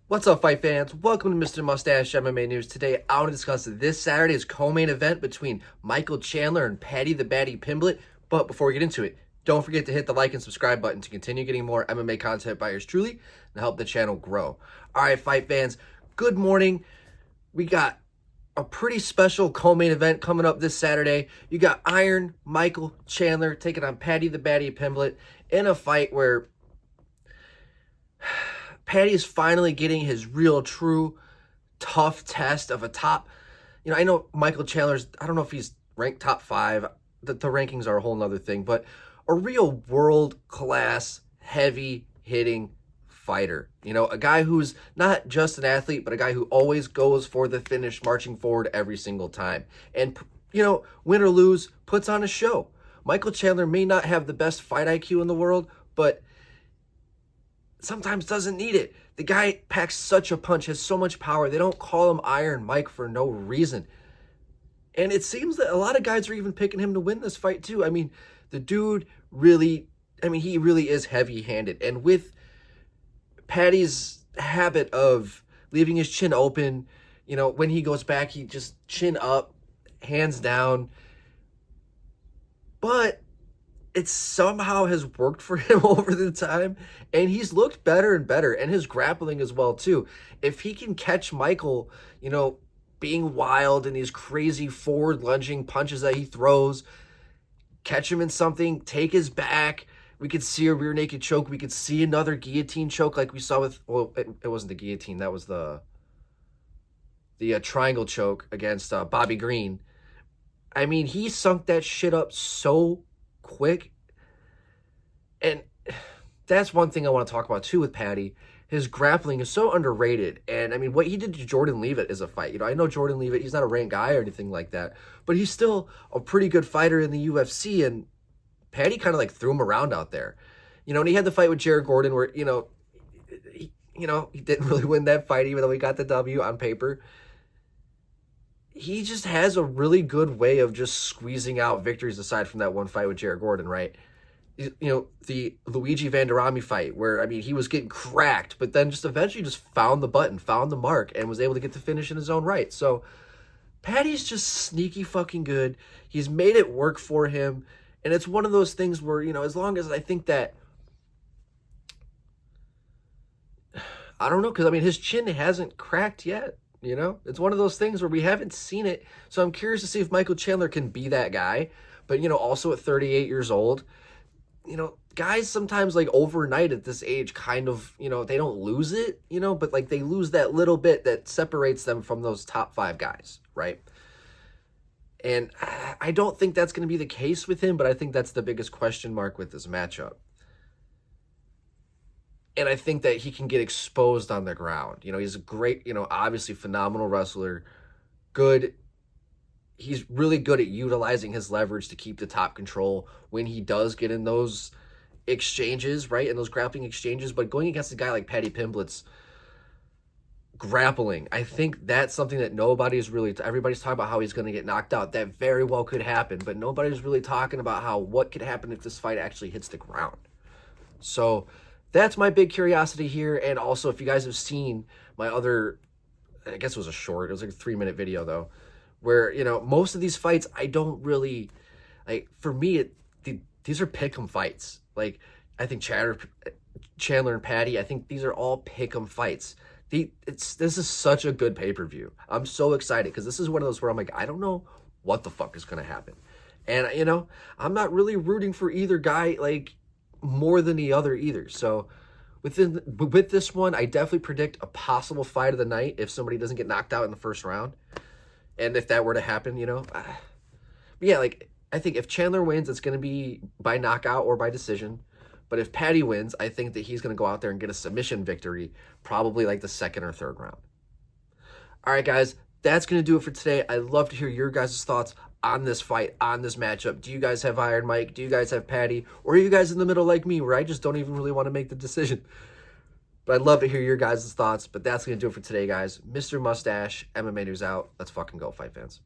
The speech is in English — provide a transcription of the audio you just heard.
What's up, fight fans? Welcome to Mr. Mustache MMA News. Today, I want to discuss this Saturday's co-main event between Michael Chandler and Paddy Pimblett. But before we get into it, don't forget to hit the like and subscribe button to continue getting more MMA content by yours truly and help the channel grow. All right, fight fans, good morning. We got a pretty special co-main event coming up this Saturday. You got Iron Michael Chandler taking on Paddy Pimblett in a fight where Paddy is finally getting his real, true, tough test of a top. I know Michael Chandler's, I don't know if he's ranked top 5. The rankings are a whole nother thing, but a real world-class, heavy-hitting fighter. A guy who's not just an athlete, but a guy who always goes for the finish, marching forward every single time. And, win or lose, puts on a show. Michael Chandler may not have the best fight IQ in the world, but sometimes doesn't need it. The guy packs such a punch, has so much power. They don't call him Iron Mike for no reason. And it seems that a lot of guys are even picking him to win this fight too. I mean, the dude really, he really is heavy-handed. And with Paddy's habit of leaving his chin open, when he goes back, he just chin up, hands down. But it somehow has worked for him over the time, and he's looked better and better, and his grappling as well too. If he can catch Michael, being wild and these crazy forward lunging punches that he throws, catch him in something, take his back, we could see a rear naked choke, we could see another guillotine choke like we saw with, well, it wasn't the guillotine, that was the triangle choke against Bobby Green. I mean, he sunk that shit up so quick. And that's one thing I want to talk about too with Paddy. His grappling is so underrated. And I mean, what he did to Jordan Leavitt is a fight. I know Jordan Leavitt, he's not a ranked guy or anything like that, but he's still a pretty good fighter in the UFC. And Paddy kind of like threw him around out there. And he had the fight with Jared Gordon where, he didn't really win that fight, even though he got the W on paper. He just has a really good way of just squeezing out victories aside from that one fight with Jared Gordon, right? The Luigi Vanderami fight where, he was getting cracked, but then just eventually just found the button, found the mark, and was able to get the finish in his own right. So Paddy's just sneaky fucking good. He's made it work for him. And it's one of those things where, as long as I think that, I don't know, because, his chin hasn't cracked yet. It's one of those things where we haven't seen it. So I'm curious to see if Michael Chandler can be that guy. But, also at 38 years old, guys sometimes like overnight at this age kind of, they don't lose it, but like they lose that little bit that separates them from those top 5 guys, right? And I don't think that's going to be the case with him, but I think that's the biggest question mark with this matchup. And I think that he can get exposed on the ground. He's a great, obviously phenomenal wrestler. Good. He's really good at utilizing his leverage to keep the top control when he does get in those exchanges, right? In those grappling exchanges. But going against a guy like Paddy Pimblett's grappling, I think that's something that everybody's talking about how he's going to get knocked out. That very well could happen. But nobody's really talking about what could happen if this fight actually hits the ground. So that's my big curiosity here. And also, if you guys have seen my other, I guess it was like a 3-minute video though, where, most of these fights, I don't really, like, for me, these are pick'em fights. Like, I think Chandler and Paddy, I think these are all pick'em fights. This is such a good pay-per-view. I'm so excited because this is one of those where I'm like, I don't know what the fuck is going to happen. And, I'm not really rooting for either guy, like, more than the other either. So with this one, I definitely predict a possible fight of the night if somebody doesn't get knocked out in the first round. And if that were to happen, but yeah, like, I think if Chandler wins, it's going to be by knockout or by decision. But if Paddy wins, I think that he's going to go out there and get a submission victory, probably like the 2nd or 3rd round. All right, guys, that's going to do it for today. I'd love to hear your guys' thoughts on this fight, on this matchup. Do you guys have Iron Mike? Do you guys have Paddy? Or are you guys in the middle like me where I just don't even really want to make the decision? But I'd love to hear your guys' thoughts. But that's going to do it for today, guys. Mr. Mustache, MMA News out. Let's fucking go, fight fans.